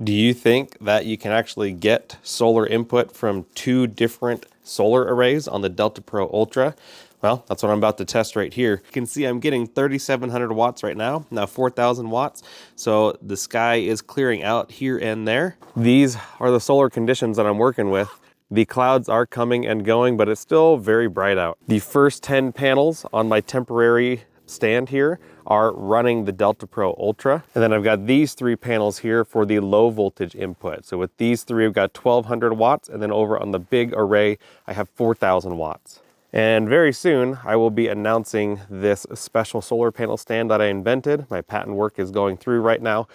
Do you think that you can actually get solar input from two different solar arrays on the Delta Pro Ultra? Well, that's what I'm about to test right here. You can see I'm getting 3,700 watts right now 4,000 watts. So the sky is clearing out here and there. These are the solar conditions that I'm working with. The clouds are coming and going, but it's still very bright out. The first 10 panels on my temporary stand here are running the Delta Pro Ultra. And then I've got these 3 panels here for the low voltage input. So with these 3, I've got 1,200 watts. And then over on the big array, I have 4,000 watts. And very soon, I will be announcing this special solar panel stand that I invented. My patent work is going through right now.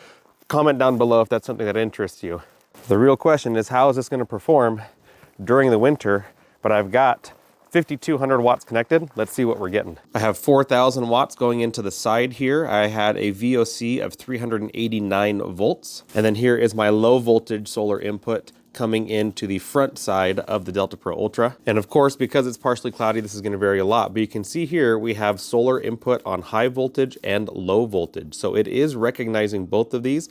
Comment down below if that's something that interests you. The real question is, how is this going to perform during the winter? But I've got 5,200 watts connected. Let's see what we're getting. I have 4,000 watts going into the side here. I had a VOC of 389 volts. And then here is my low voltage solar input coming into the front side of the Delta Pro Ultra. And of course, because it's partially cloudy, this is going to vary a lot. But you can see here, we have solar input on high voltage and low voltage. So it is recognizing both of these.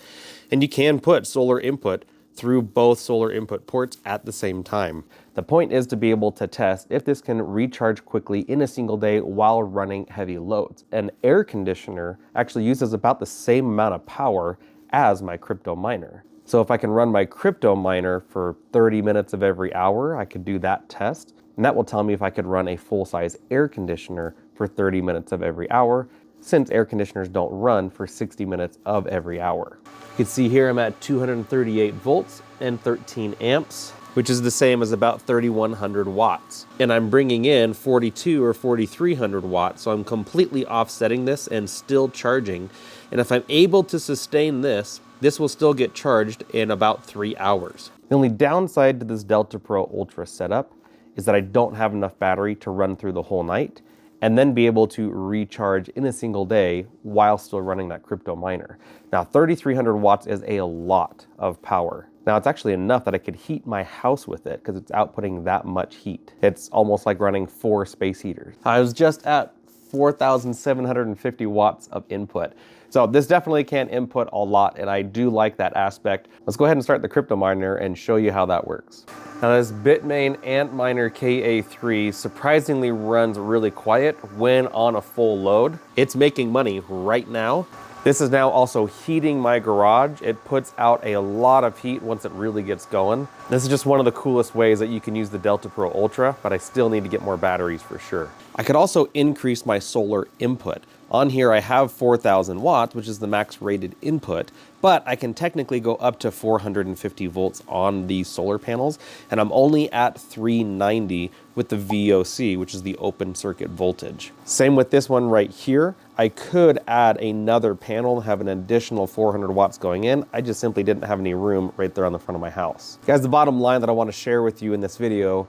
And you can put solar input through both solar input ports at the same time. The point is to be able to test if this can recharge quickly in a single day while running heavy loads. An air conditioner actually uses about the same amount of power as my crypto miner. So if I can run my crypto miner for 30 minutes of every hour, I could do that test. And that will tell me if I could run a full-size air conditioner for 30 minutes of every hour, since air conditioners don't run for 60 minutes of every hour. You can see here I'm at 238 volts and 13 amps, which is the same as about 3,100 watts. And I'm bringing in 42 or 4,300 watts, so I'm completely offsetting this and still charging. And if I'm able to sustain this, this will still get charged in about 3 hours. The only downside to this Delta Pro Ultra setup is that I don't have enough battery to run through the whole night and then be able to recharge in a single day while still running that crypto miner. Now, 3,300 watts is a lot of power. Now, it's actually enough that I could heat my house with it because it's outputting that much heat. It's almost like running 4 space heaters. I was just at 4,750 watts of input. So this definitely can input a lot, and I do like that aspect. Let's go ahead and start the crypto miner and show you how that works. Now this Bitmain Antminer KA3 surprisingly runs really quiet when on a full load. It's making money right now. This is now also heating my garage. It puts out a lot of heat once it really gets going. This is just one of the coolest ways that you can use the Delta Pro Ultra, but I still need to get more batteries for sure. I could also increase my solar input. On here I have 4,000 watts, which is the max rated input, but I can technically go up to 450 volts on these solar panels, and I'm only at 390 with the VOC, which is the open circuit voltage. Same with this one right here. I could add another panel and have an additional 400 watts going in. I just simply didn't have any room right there on the front of my house. Guys, the bottom line that I want to share with you in this video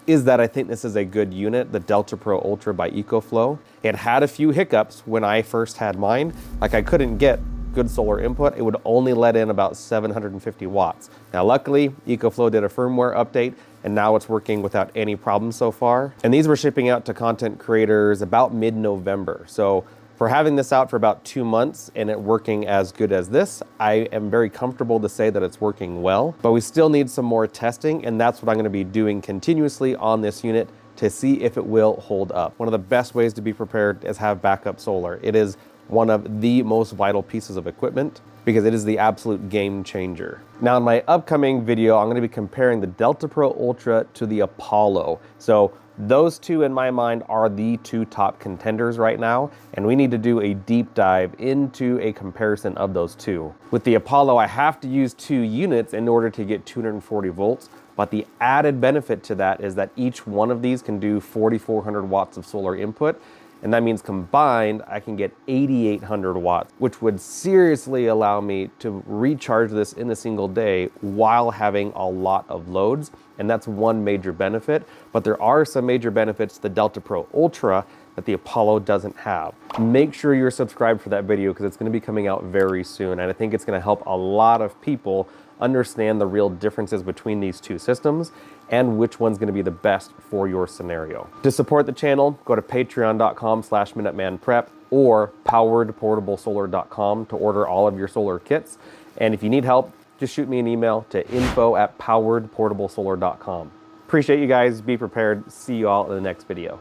is that I think this is a good unit, the Delta Pro Ultra by EcoFlow. It had a few hiccups when I first had mine. Like I couldn't get good solar input. It would only let in about 750 watts. Now luckily, EcoFlow did a firmware update and now it's working without any problems so far. And these were shipping out to content creators about mid-November. So for having this out for about 2 months and it working as good as this, I am very comfortable to say that it's working well, but we still need some more testing, and that's what I'm going to be doing continuously on this unit to see if it will hold up. One of the best ways to be prepared is have backup solar. It is one of the most vital pieces of equipment because it is the absolute game changer. Now in my upcoming video, I'm going to be comparing the Delta Pro Ultra to the Apollo. So those two in my mind are the 2 top contenders right now, and we need to do a deep dive into a comparison of those 2. With the Apollo, I have to use 2 units in order to get 240 volts, but the added benefit to that is that each one of these can do 4,400 watts of solar input, and that means combined I can get 8,800 watts, which would seriously allow me to recharge this in a single day while having a lot of loads. And that's one major benefit, but there are some major benefits to the Delta Pro Ultra that the Apollo doesn't have. Make sure you're subscribed for that video because it's going to be coming out very soon, and I think it's going to help a lot of people understand the real differences between these 2 systems and which one's going to be the best for your scenario. To support the channel, go to patreon.com/minutemanprep or poweredportablesolar.com to order all of your solar kits. And if you need help just shoot me an email to info@poweredportablesolar.com. Appreciate you guys. Be prepared. See you all in the next video.